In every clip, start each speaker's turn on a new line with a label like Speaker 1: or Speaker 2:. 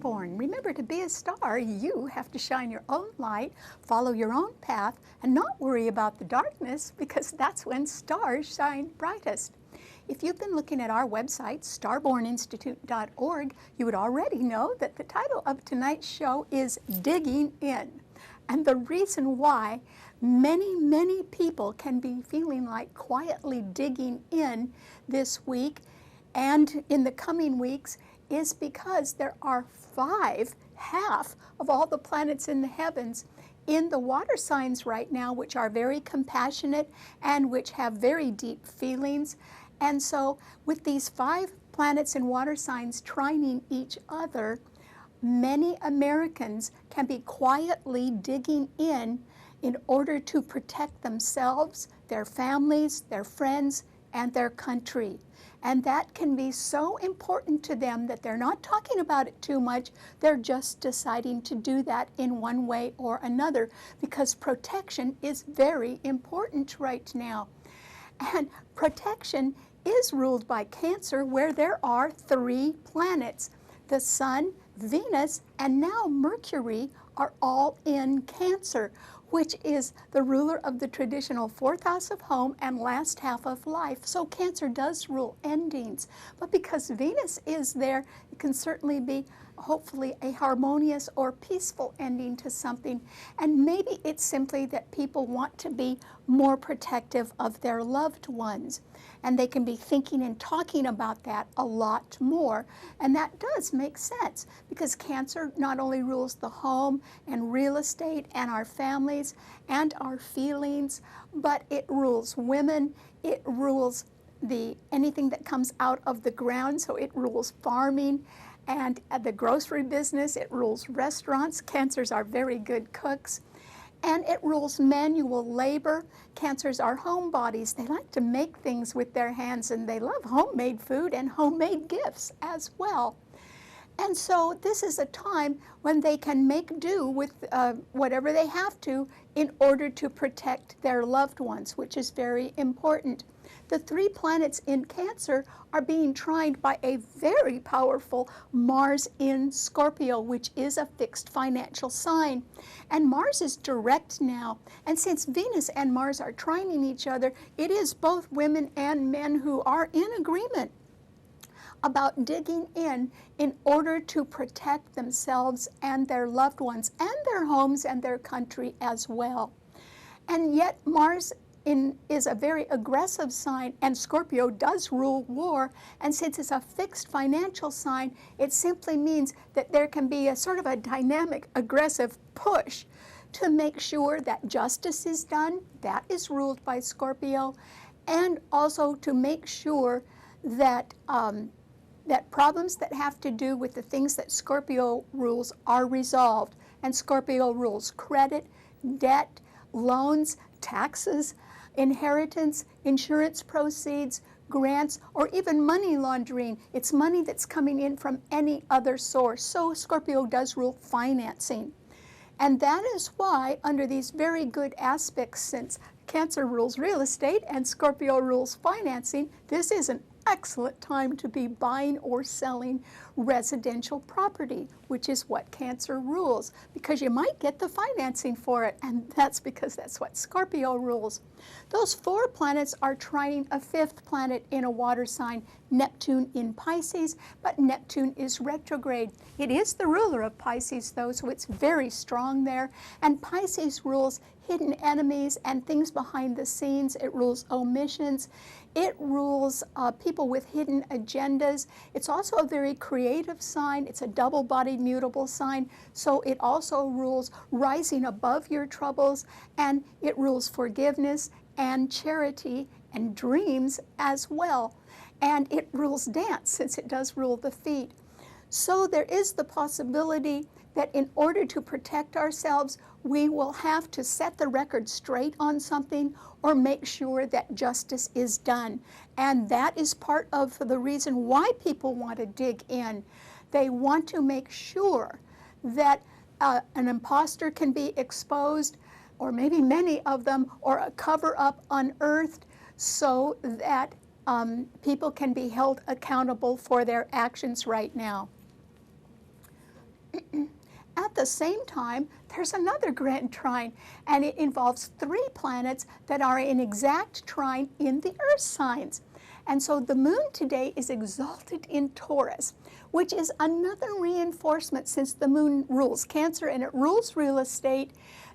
Speaker 1: Starborn. Remember, to be a star, you have to shine your own light, follow your own path, and not worry about the darkness, because that's when stars shine brightest. If you've been looking at our website, starborninstitute.org, you would already know that the title of tonight's show is Digging In. And the reason why many people can be feeling like quietly digging in this week and in the coming weeks is because there are half of all the planets in the heavens in the water signs right now, which are very compassionate and which have very deep feelings. And so with these 5 planets in water signs trining each other, many Americans can be quietly digging in order to protect themselves, their families, their friends, and their country. And that can be so important to them that they're not talking about it too much. They're just deciding to do that in one way or another, because protection is very important right now. And protection is ruled by Cancer, where there are 3 planets. The Sun, Venus, and now Mercury are all in Cancer, which is the ruler of the traditional 4th house of home and last half of life. So Cancer does rule endings. But because Venus is there, it can certainly be hopefully a harmonious or peaceful ending to something. And maybe it's simply that people want to be more protective of their loved ones. And they can be thinking and talking about that a lot more. And that does make sense, because Cancer not only rules the home and real estate and our families and our feelings, but it rules women, it rules anything that comes out of the ground, so it rules farming and the grocery business, it rules restaurants. Cancers are very good cooks. And it rules manual labor. Cancers are homebodies. They like to make things with their hands, and they love homemade food and homemade gifts as well. And so this is a time when they can make do with whatever they have to in order to protect their loved ones, which is very important. The 3 planets in Cancer are being trined by a very powerful Mars in Scorpio, which is a fixed financial sign. And Mars is direct now. And since Venus and Mars are trining each other, it is both women and men who are in agreement about digging in order to protect themselves and their loved ones and their homes and their country as well. And yet Mars is a very aggressive sign, and Scorpio does rule war, and since it's a fixed financial sign, it simply means that there can be a sort of a dynamic, aggressive push to make sure that justice is done. That is ruled by Scorpio, and also to make sure that that problems that have to do with the things that Scorpio rules are resolved. And Scorpio rules credit, debt, loans, taxes, inheritance, insurance proceeds, grants, or even money laundering. It's money that's coming in from any other source. So Scorpio does rule financing. And that is why, under these very good aspects, since Cancer rules real estate and Scorpio rules financing, this is an excellent time to be buying or selling residential property, which is what Cancer rules, because you might get the financing for it, and that's because that's what Scorpio rules. Those 4 planets are trining a 5th planet in a water sign, Neptune in Pisces, but Neptune is retrograde. It is the ruler of Pisces, though, so it's very strong there, and Pisces rules hidden enemies and things behind the scenes. It rules omissions. It rules people with hidden agendas. It's also a very creative sign. It's a double-bodied mutable sign, so it also rules rising above your troubles, and it rules forgiveness and charity and dreams as well. And it rules dance, since it does rule the feet. So there is the possibility that in order to protect ourselves, we will have to set the record straight on something or make sure that justice is done. And that is part of the reason why people want to dig in. They want to make sure that an imposter can be exposed, or maybe many of them, or a cover-up unearthed, so that people can be held accountable for their actions right now. at the same time, there's another grand trine, and it involves 3 planets that are in exact trine in the Earth signs. And so the moon today is exalted in Taurus, which is another reinforcement, since the moon rules Cancer and it rules real estate,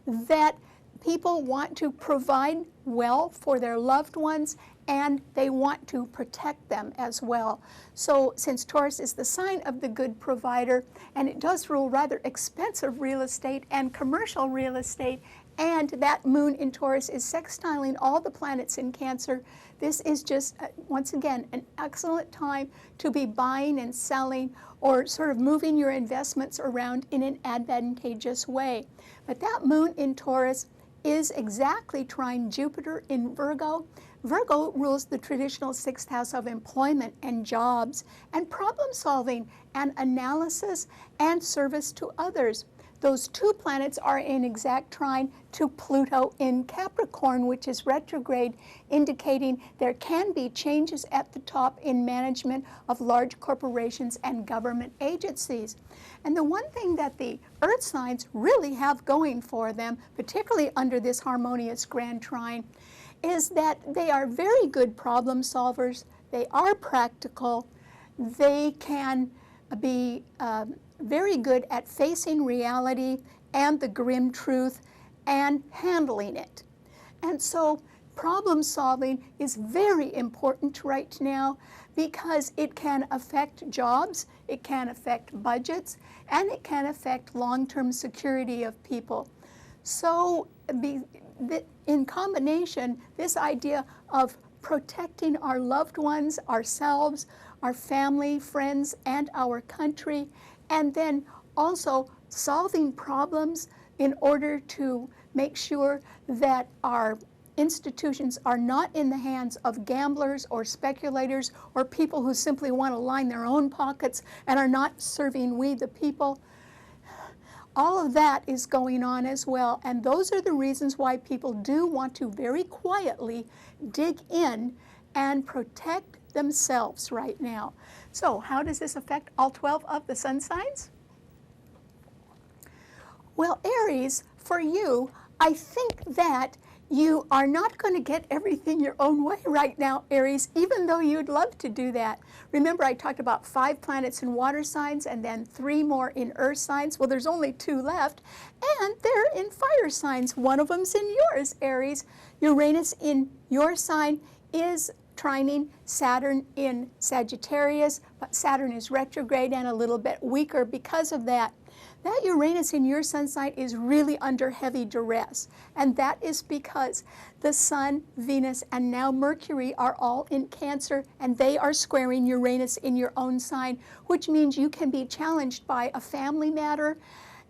Speaker 1: that people want to provide well for their loved ones, and they want to protect them as well. So since Taurus is the sign of the good provider, and it does rule rather expensive real estate and commercial real estate, and that moon in Taurus is sextiling all the planets in Cancer, this is just, once again, an excellent time to be buying and selling, or sort of moving your investments around in an advantageous way. But that moon in Taurus is exactly trine Jupiter in Virgo. Virgo rules the traditional 6th house of employment and jobs and problem solving and analysis and service to others. Those 2 planets are in exact trine to Pluto in Capricorn, which is retrograde, indicating there can be changes at the top in management of large corporations and government agencies. And the one thing that the Earth signs really have going for them, particularly under this harmonious grand trine, is that they are very good problem solvers, they are practical, they can be very good at facing reality and the grim truth and handling it. And so problem solving is very important right now, because it can affect jobs, it can affect budgets, and it can affect long-term security of people. So in combination, this idea of protecting our loved ones, ourselves, our family, friends, and our country, and then also solving problems in order to make sure that our institutions are not in the hands of gamblers or speculators or people who simply want to line their own pockets and are not serving we the people. All of that is going on as well, and those are the reasons why people do want to very quietly dig in and protect themselves right now. So how does this affect all 12 of the sun signs? Well, Aries, for you, I think that you are not going to get everything your own way right now, Aries, even though you'd love to do that. Remember, I talked about 5 planets in water signs and then 3 more in earth signs. Well, there's only 2 left, and they're in fire signs. One of them's in yours, Aries. Uranus in your sign is trining Saturn in Sagittarius, but Saturn is retrograde and a little bit weaker because of that. That Uranus in your sun sign is really under heavy duress, and that is because the Sun, Venus, and now Mercury are all in Cancer, and they are squaring Uranus in your own sign, which means you can be challenged by a family matter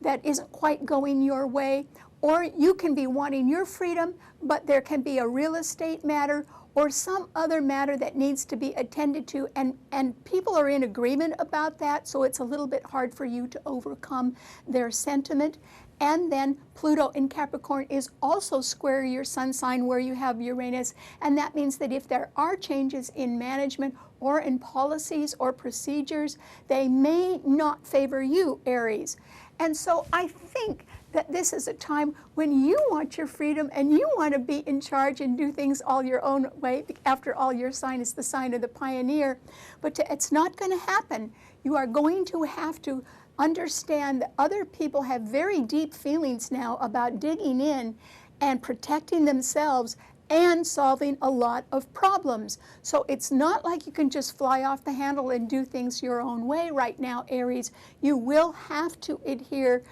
Speaker 1: that isn't quite going your way, or you can be wanting your freedom, but there can be a real estate matter or some other matter that needs to be attended to, and people are in agreement about that, so it's a little bit hard for you to overcome their sentiment. And then Pluto in Capricorn is also square your sun sign where you have Uranus, and that means that if there are changes in management or in policies or procedures, they may not favor you, Aries. And so I think that this is a time when you want your freedom and you want to be in charge and do things all your own way. After all, your sign is the sign of the pioneer. But it's not going to happen. You are going to have to understand that other people have very deep feelings now about digging in and protecting themselves and solving a lot of problems. So it's not like you can just fly off the handle and do things your own way right now, Aries. You will have to adhere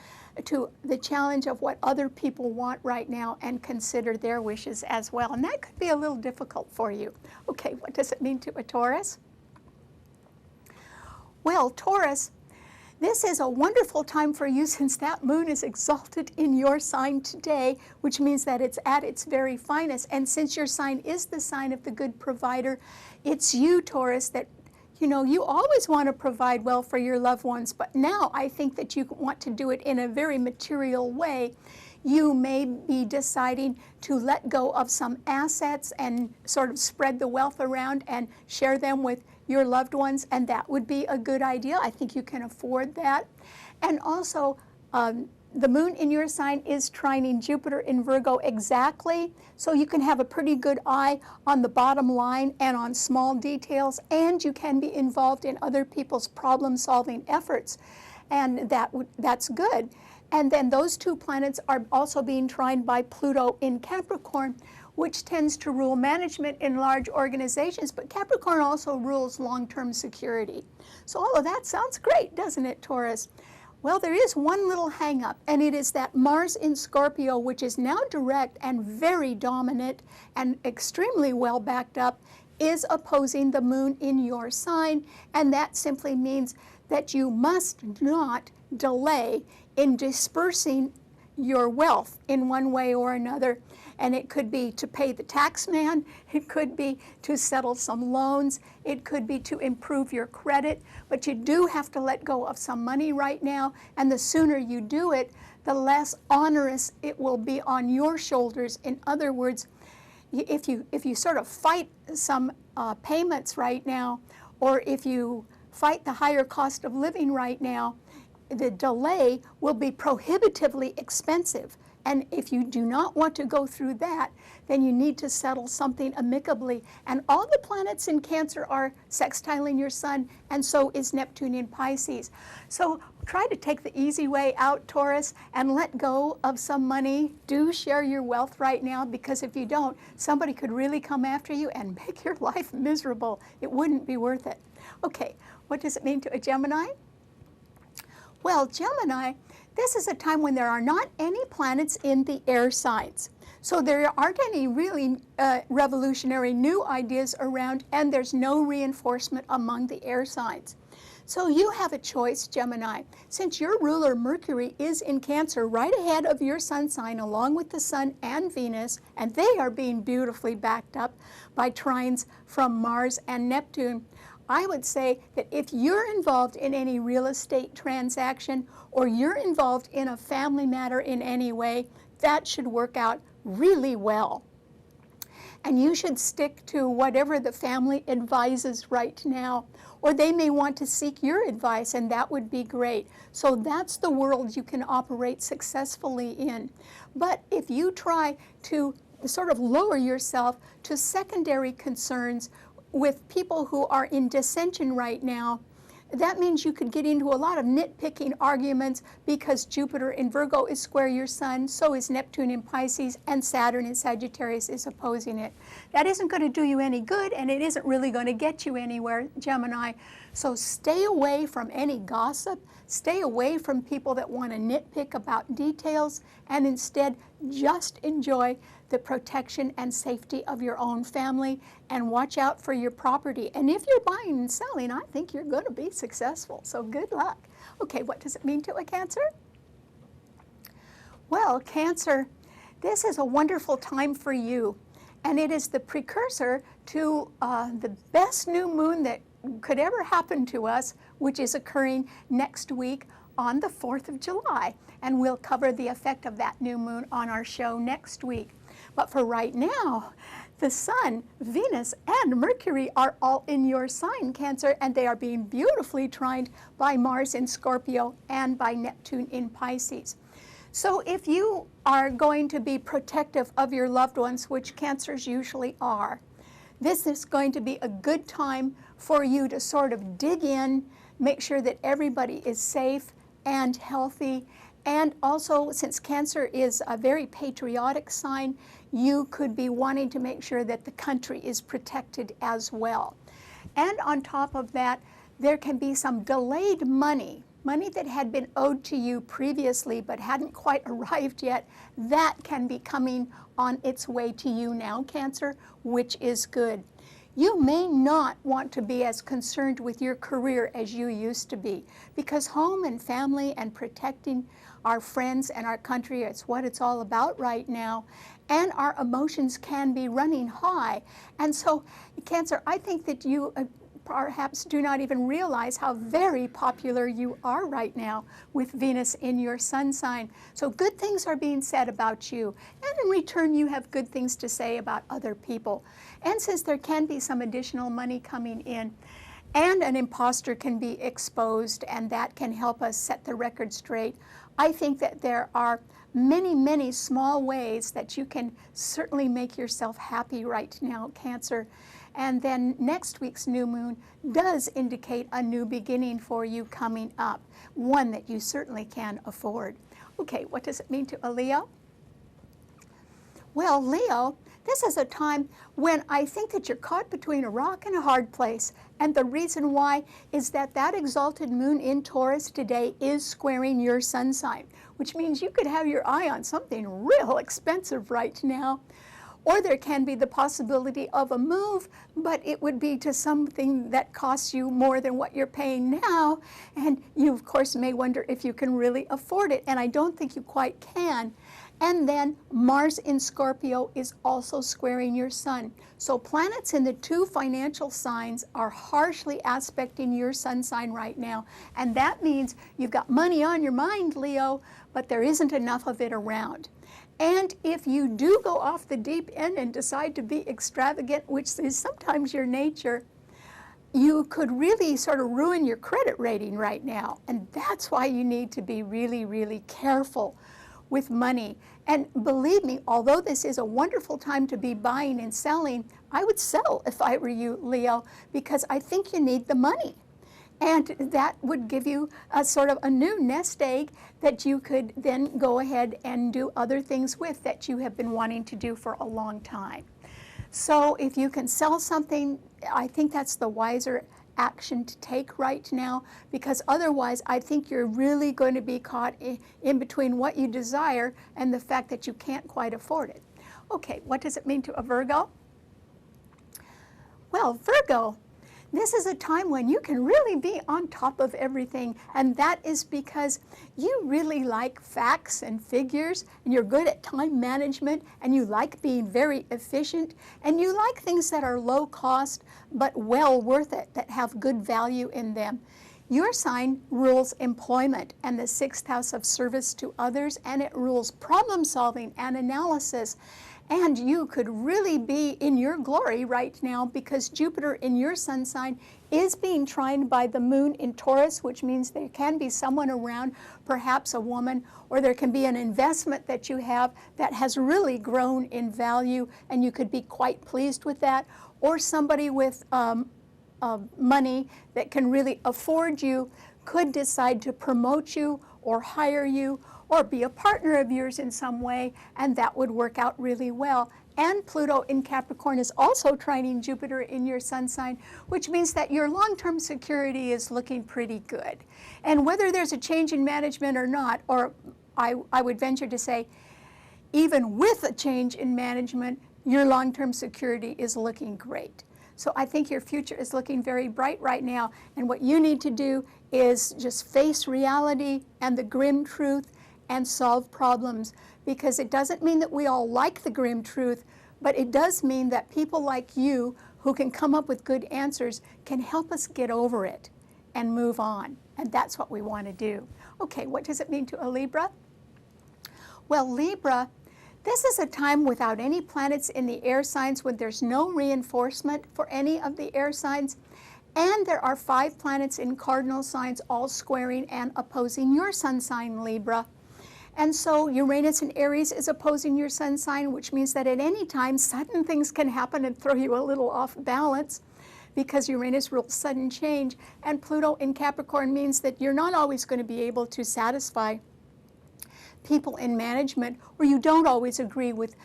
Speaker 1: to the challenge of what other people want right now and consider their wishes as well. And that could be a little difficult for you. Okay, what does it mean to a Taurus? Well, Taurus, this is a wonderful time for you since that moon is exalted in your sign today, which means that it's at its very finest. And since your sign is the sign of the good provider, it's you, Taurus, that you always want to provide well for your loved ones, but now I think that you want to do it in a very material way. You may be deciding to let go of some assets and sort of spread the wealth around and share them with your loved ones, and that would be a good idea. I think you can afford that. And also, The moon in your sign is trining Jupiter in Virgo exactly, so you can have a pretty good eye on the bottom line and on small details, and you can be involved in other people's problem-solving efforts, and that's good. And then those two planets are also being trined by Pluto in Capricorn, which tends to rule management in large organizations, but Capricorn also rules long-term security. So all of that sounds great, doesn't it, Taurus? Well, there is one little hang-up, and it is that Mars in Scorpio, which is now direct and very dominant and extremely well backed up, is opposing the moon in your sign, and that simply means that you must not delay in dispersing your wealth in one way or another. And it could be to pay the tax man, it could be to settle some loans, it could be to improve your credit, but you do have to let go of some money right now, and the sooner you do it, the less onerous it will be on your shoulders. In other words, if you sort of fight some payments right now, or if you fight the higher cost of living right now, the delay will be prohibitively expensive. And if you do not want to go through that, then you need to settle something amicably. And all the planets in Cancer are sextiling your sun, and so is Neptune in Pisces. So try to take the easy way out, Taurus, and let go of some money. Do share your wealth right now, because if you don't, somebody could really come after you and make your life miserable. It wouldn't be worth it. Okay, what does it mean to a Gemini? Well, Gemini, this is a time when there are not any planets in the air signs. So there aren't any really revolutionary new ideas around, and there's no reinforcement among the air signs. So you have a choice, Gemini. Since your ruler Mercury is in Cancer right ahead of your sun sign, along with the Sun and Venus, and they are being beautifully backed up by trines from Mars and Neptune, I would say that if you're involved in any real estate transaction, or you're involved in a family matter in any way, that should work out really well. And you should stick to whatever the family advises right now, or they may want to seek your advice, and that would be great. So that's the world you can operate successfully in. But if you try to sort of lower yourself to secondary concerns with people who are in dissension right now, that means you could get into a lot of nitpicking arguments, because Jupiter in Virgo is square your sun, so is Neptune in Pisces, and Saturn in Sagittarius is opposing it. That isn't going to do you any good, and it isn't really going to get you anywhere, Gemini. So stay away from any gossip, stay away from people that want to nitpick about details, and instead just enjoy the protection and safety of your own family, and watch out for your property. And if you're buying and selling, I think you're going to be successful. So good luck. Okay, what does it mean to a Cancer? Well, Cancer, this is a wonderful time for you. And it is the precursor to the best new moon that could ever happen to us, which is occurring next week on the 4th of July. And we'll cover the effect of that new moon on our show next week. But for right now, the Sun, Venus, and Mercury are all in your sign, Cancer, and they are being beautifully trined by Mars in Scorpio and by Neptune in Pisces. So if you are going to be protective of your loved ones, which Cancers usually are, this is going to be a good time for you to sort of dig in, make sure that everybody is safe and healthy. And also, since Cancer is a very patriotic sign, you could be wanting to make sure that the country is protected as well. And on top of that, there can be some delayed money that had been owed to you previously but hadn't quite arrived yet. That can be coming on its way to you now, Cancer, which is good. You may not want to be as concerned with your career as you used to be, because home and family and protecting our friends and our country is what it's all about right now, and our emotions can be running high. And so, Cancer, I think that you perhaps do not even realize how very popular you are right now with Venus in your sun sign. So good things are being said about you, and in return you have good things to say about other people. And since there can be some additional money coming in, and an imposter can be exposed, and that can help us set the record straight I think that there are many, many small ways that you can certainly make yourself happy right now, Cancer. And then next week's new moon does indicate a new beginning for you coming up, one that you certainly can afford. Okay, what does it mean to a Leo? Well, Leo, this is a time when I think that you're caught between a rock and a hard place. And the reason why is that that exalted moon in Taurus today is squaring your sun sign, which means you could have your eye on something real expensive right now. Or there can be the possibility of a move, but it would be to something that costs you more than what you're paying now. And you, of course, may wonder if you can really afford it. And I don't think you quite can. And then Mars in Scorpio is also squaring your sun. So planets in the two financial signs are harshly aspecting your sun sign right now. And that means you've got money on your mind, Leo, but there isn't enough of it around. And if you do go off the deep end and decide to be extravagant, which is sometimes your nature, you could really sort of ruin your credit rating right now. And that's why you need to be really, really careful with money. And believe me, although this is a wonderful time to be buying and selling, I would sell if I were you, Leo, because I think you need the money. And that would give you a sort of a new nest egg that you could then go ahead and do other things with that you have been wanting to do for a long time. So if you can sell something, I think that's the wiser action to take right now, because otherwise I think you're really going to be caught in between what you desire and the fact that you can't quite afford it. Okay, what does it mean to a Virgo? Well, Virgo, this is a time when you can really be on top of everything, and that is because you really like facts and figures, and you're good at time management, and you like being very efficient, and you like things that are low cost but well worth it, that have good value in them. Your sign rules employment and the sixth house of service to others, and it rules problem solving and analysis. And you could really be in your glory right now because Jupiter in your sun sign is being trined by the moon in Taurus, which means there can be someone around, perhaps a woman, or there can be an investment that you have that has really grown in value and you could be quite pleased with that, or somebody with money that can really afford you could decide to promote you or hire you or be a partner of yours in some way, and that would work out really well. And Pluto in Capricorn is also trining Jupiter in your sun sign, which means that your long-term security is looking pretty good. And whether there's a change in management or not, or I would venture to say, even with a change in management, your long-term security is looking great. So I think your future is looking very bright right now, and what you need to do is just face reality and the grim truth and solve problems, because it doesn't mean that we all like the grim truth, but it does mean that people like you who can come up with good answers can help us get over it and move on, and that's what we want to do. Okay, what does it mean to a Libra? Well, Libra, this is a time without any planets in the air signs, when there's no reinforcement for any of the air signs, and there are 5 planets in cardinal signs all squaring and opposing your sun sign, Libra. And so Uranus in Aries is opposing your sun sign, which means that at any time sudden things can happen and throw you a little off balance, because Uranus rules sudden change. And Pluto in Capricorn means that you're not always going to be able to satisfy people in management, or you don't always agree with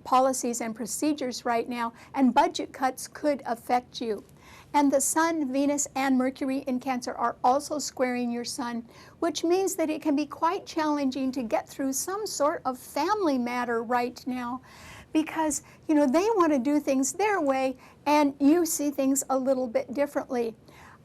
Speaker 1: policies and procedures right now, and budget cuts could affect you. And the Sun, Venus, and Mercury in Cancer are also squaring your sun, which means that it can be quite challenging to get through some sort of family matter right now, because they want to do things their way and you see things a little bit differently.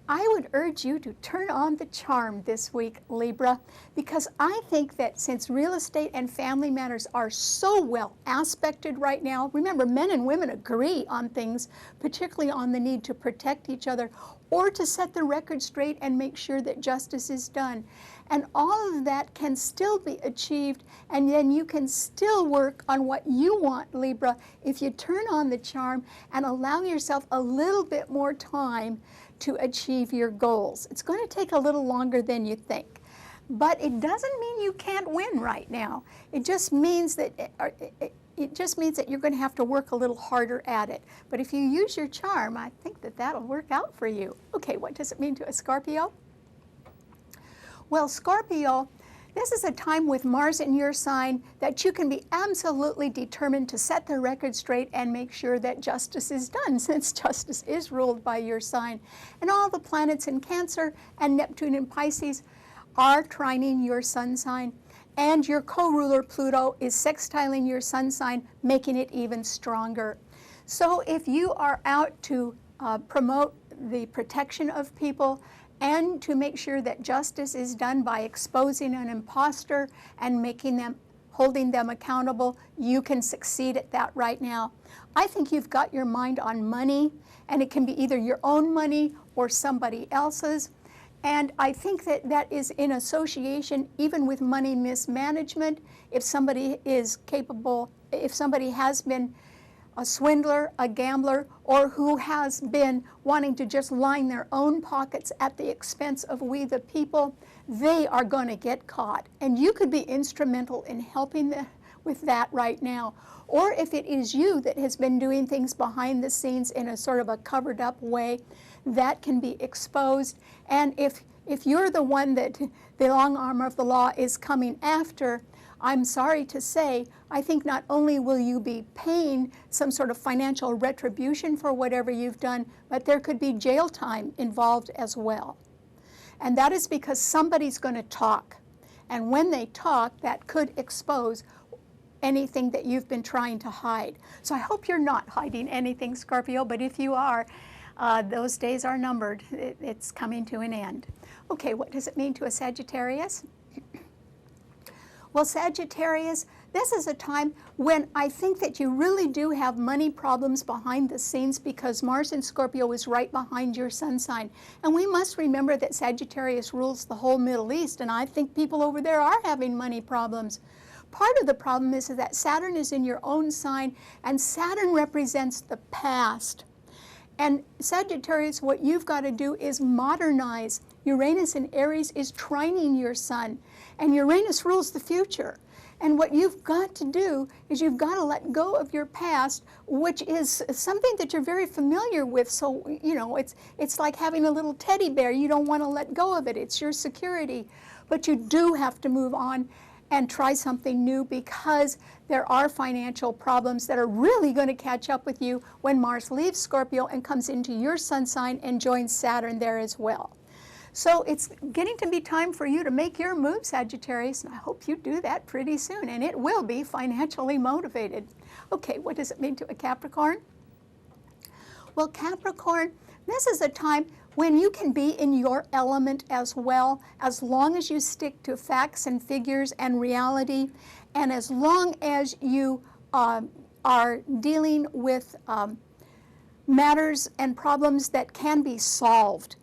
Speaker 1: I would urge you to turn on the charm this week, Libra, because I think that since real estate and family matters are so well aspected right now, remember, men and women agree on things, particularly on the need to protect each other or to set the record straight and make sure that justice is done. And all of that can still be achieved, and then you can still work on what you want, Libra, if you turn on the charm and allow yourself a little bit more time to achieve your goals. It's going to take a little longer than you think. but it doesn't mean you can't win right now. It just means that you're going to have to work a little harder at it. But if you use your charm, I think that that'll work out for you. Okay, what does it mean to a Scorpio? Well, Scorpio, this is a time with Mars in your sign that you can be absolutely determined to set the record straight and make sure that justice is done, since justice is ruled by your sign. And all the planets in Cancer and Neptune in Pisces are trining your sun sign. And your co-ruler Pluto is sextiling your sun sign, making it even stronger. So if you are out to promote the protection of people and to make sure that justice is done by exposing an imposter and holding them accountable, you can succeed at that right now. I think you've got your mind on money, and it can be either your own money or somebody else's. And I think that that is in association even with money mismanagement. If somebody is capable, if somebody has been a swindler, a gambler, or who has been wanting to just line their own pockets at the expense of we the people, they are going to get caught. And you could be instrumental in helping with that right now. Or if it is you that has been doing things behind the scenes in a sort of a covered up way, that can be exposed. And if you're the one that the long arm of the law is coming after, I'm sorry to say, I think not only will you be paying some sort of financial retribution for whatever you've done, but there could be jail time involved as well. And that is because somebody's going to talk. And when they talk, that could expose anything that you've been trying to hide. So I hope you're not hiding anything, Scorpio, but if you are, those days are numbered. It's coming to an end. Okay, what does it mean to a Sagittarius? Well, Sagittarius, this is a time when I think that you really do have money problems behind the scenes because Mars in Scorpio is right behind your sun sign. And we must remember that Sagittarius rules the whole Middle East, and I think people over there are having money problems. Part of the problem is that Saturn is in your own sign, and Saturn represents the past. And Sagittarius, what you've got to do is modernize. Uranus in Aries is trining your sun, and Uranus rules the future. And what you've got to do is you've got to let go of your past, which is something that you're very familiar with. So, you know, it's like having a little teddy bear. You don't want to let go of it. It's your security. But you do have to move on and try something new, because there are financial problems that are really going to catch up with you when Mars leaves Scorpio and comes into your sun sign and joins Saturn there as well. So it's getting to be time for you to make your move, Sagittarius, and I hope you do that pretty soon, and it will be financially motivated. Okay, what does it mean to a Capricorn? Well, Capricorn, this is a time when you can be in your element as well, as long as you stick to facts and figures and reality, and as long as you are dealing with matters and problems that can be solved.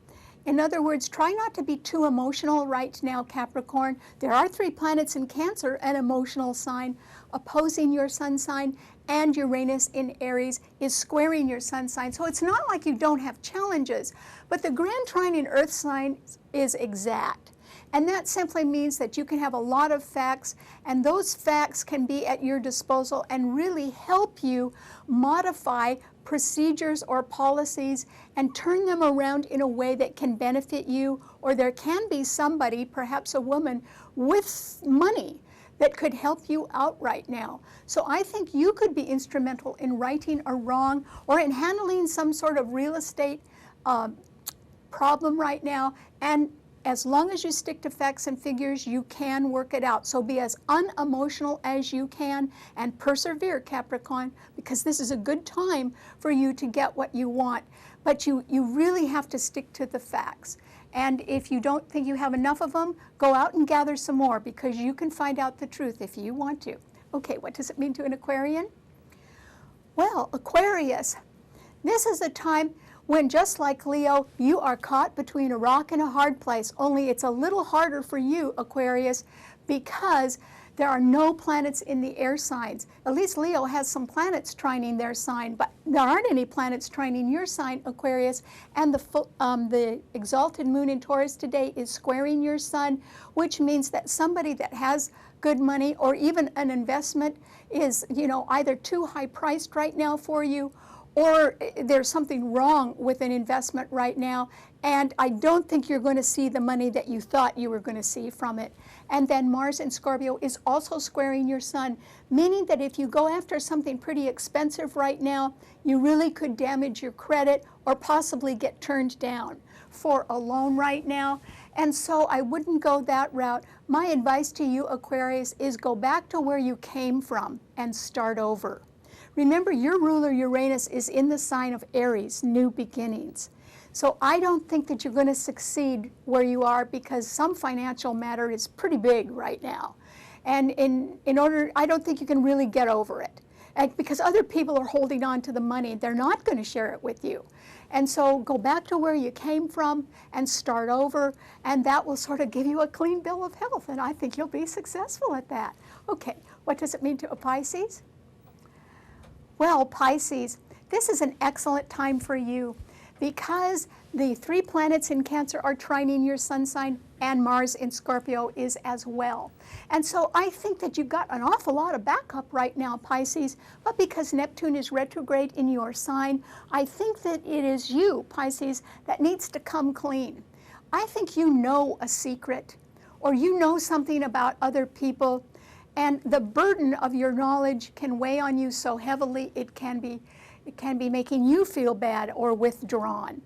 Speaker 1: In other words, try not to be too emotional right now, Capricorn. There are 3 planets in Cancer, an emotional sign, opposing your sun sign, and Uranus in Aries is squaring your sun sign. So it's not like you don't have challenges, but the grand trine in Earth sign is exact. And that simply means that you can have a lot of facts, and those facts can be at your disposal and really help you modify procedures or policies and turn them around in a way that can benefit you. Or there can be somebody, perhaps a woman, with money that could help you out right now. So I think you could be instrumental in righting a wrong or in handling some sort of real estate problem right now. And as long as you stick to facts and figures, you can work it out. So be as unemotional as you can and persevere, Capricorn, because this is a good time for you to get what you want. But you really have to stick to the facts. And if you don't think you have enough of them, go out and gather some more, because you can find out the truth if you want to. Okay, what does it mean to an Aquarian? Well, Aquarius, this is a time when, just like Leo, you are caught between a rock and a hard place, only it's a little harder for you, Aquarius, because There are no planets in the air signs. At least Leo has some planets trining their sign, but there aren't any planets trining your sign, Aquarius. And the exalted moon in Taurus today is squaring your sun, which means that somebody that has good money or even an investment is, either too high priced right now for you, or there's something wrong with an investment right now, and I don't think you're going to see the money that you thought you were going to see from it. And then Mars in Scorpio is also squaring your sun, meaning that if you go after something pretty expensive right now, you really could damage your credit or possibly get turned down for a loan right now. And so I wouldn't go that route. My advice to you, Aquarius, is go back to where you came from and start over. Remember, your ruler Uranus is in the sign of Aries, new beginnings. So I don't think that you're going to succeed where you are, because some financial matter is pretty big right now. And I don't think you can really get over it. And because other people are holding on to the money, they're not going to share it with you. And so go back to where you came from and start over, and that will sort of give you a clean bill of health, and I think you'll be successful at that. Okay, what does it mean to a Pisces? Well, Pisces, this is an excellent time for you because the 3 planets in Cancer are trining your sun sign, and Mars in Scorpio is as well. And so I think that you've got an awful lot of backup right now, Pisces, but because Neptune is retrograde in your sign, I think that it is you, Pisces, that needs to come clean. I think you know a secret, or you know something about other people, and the burden of your knowledge can weigh on you so heavily it can be making you feel bad or withdrawn,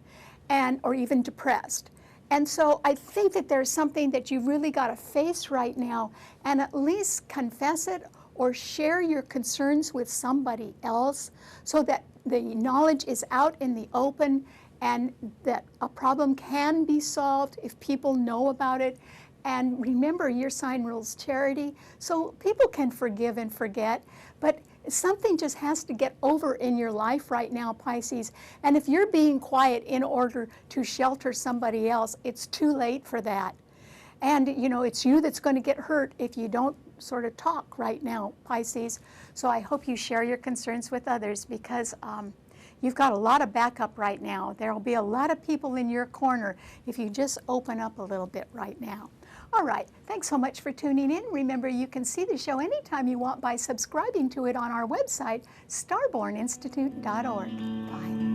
Speaker 1: or even depressed. And so I think that there's something that you've really got to face right now, and at least confess it or share your concerns with somebody else so that the knowledge is out in the open and that a problem can be solved if people know about it. And remember, your sign rules charity, so people can forgive and forget, but something just has to get over in your life right now, Pisces. And if you're being quiet in order to shelter somebody else, it's too late for that. And it's you that's going to get hurt if you don't sort of talk right now, Pisces. So I hope you share your concerns with others, because you've got a lot of backup right now. There will be a lot of people in your corner if you just open up a little bit right now. All right, thanks so much for tuning in. Remember, you can see the show anytime you want by subscribing to it on our website, starborninstitute.org. Bye.